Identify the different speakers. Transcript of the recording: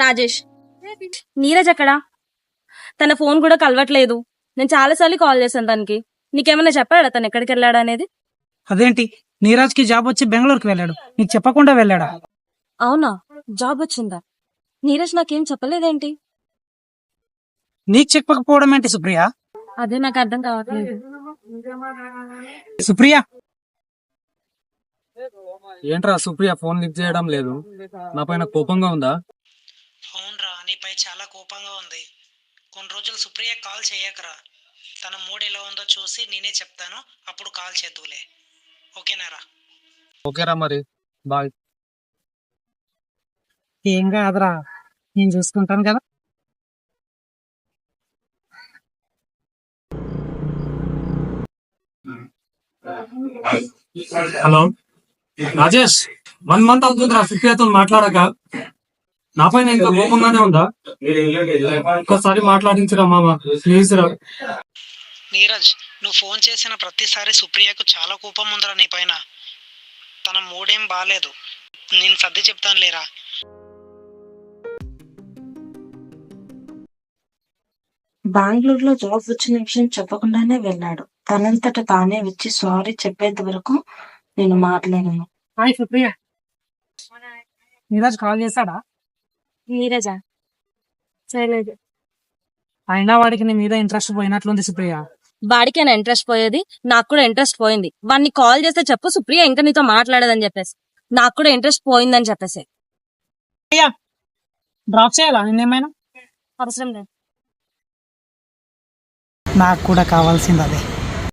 Speaker 1: రాజేష్. నీరజ్ ఎక్కడా? తన ఫోన్ కూడా కలవట్లేదు. నేను చాలాసార్లు కాల్ చేశాను తనకి. నీకేమైనా చెప్పాడా తను ఎక్కడికి వెళ్ళాడా అనేది?
Speaker 2: అదేంటి, నీరజ్ కి జాబ్ వచ్చి బెంగళూరుకి వెళ్ళాడు, నీకు చెప్పకుండా వెళ్ళాడా?
Speaker 1: అవునా, జాబ్ వచ్చిందా? నీరజ్ నాకేం చెప్పలేదేంటి?
Speaker 2: నీకు చెప్పకపోవడం ఏంటి సుప్రియ?
Speaker 1: అదే నాకు అర్థం కావట్లేదు.
Speaker 2: సుప్రియ,
Speaker 3: ఏంట్రా సుప్రియ ఫోన్ లిఫ్ట్ చేయడం లేదు? నా పైన కోపంగా ఉందా?
Speaker 2: అవునరా, నీపై చాలా కోపంగా ఉంది. కొన్ని రోజులు సుప్రియ కాల్ చేయకరా. తన మూడ్ ఎలా ఉందో చూసి నేనే చెప్తాను, అప్పుడు కాల్ చేద్దులే. ఓకేనారా?
Speaker 3: ఓకేరా మరి, బాయ్.
Speaker 2: ఏం కాదురా, నేను చూసుకుంటాను కదా.
Speaker 3: హలో రాజేష్, 1 month అవుతుందిరా సుప్రియతో మాట్లాడక. నా పైన ఇంకా కోపంగానే ఉందా? ఒక్కసారి మాట్లాడించురా మామ, ప్లీజ్ రా.
Speaker 2: నీరజ్, నువ్వు ఫోన్ చేసిన ప్రతిసారి సుప్రియకు చాలా కోపం ఉందిరా నీ పైన. తన మూడేం బాలేదు, నేను సర్ది చెప్తాను లేరా.
Speaker 4: బెంగళూరులో జాబ్ వచ్చిన విషయం చెప్పకుండానే వెళ్ళాడు. తనంతట తానే వచ్చి సారీ చెప్పేంత వరకు నేను మాట్లాడాను.
Speaker 2: హాయ్ సుప్రియ, నీరజ్ కాల్ చేశాడా?
Speaker 1: నీరజా? చేయలేదు.
Speaker 2: అయినా వాడికి నీ మీద ఇంట్రెస్ట్ పోయినట్లుంది సుప్రియ.
Speaker 1: వాడికేనా ఇంట్రెస్ట్ పోయేది? నాకు కూడా ఇంట్రెస్ట్ పోయింది. వాడిని కాల్ చేస్తే చెప్పు సుప్రియ ఇంకా నీతో మాట్లాడదని చెప్పేసి. నాకు కూడా ఇంట్రెస్ట్ పోయిందని చెప్పేసి.
Speaker 2: డ్రాప్ చేయాలా నిన్నేమైనా?
Speaker 1: అవసరం లేదు.
Speaker 2: నాకు కూడా కావాల్సింది అదే.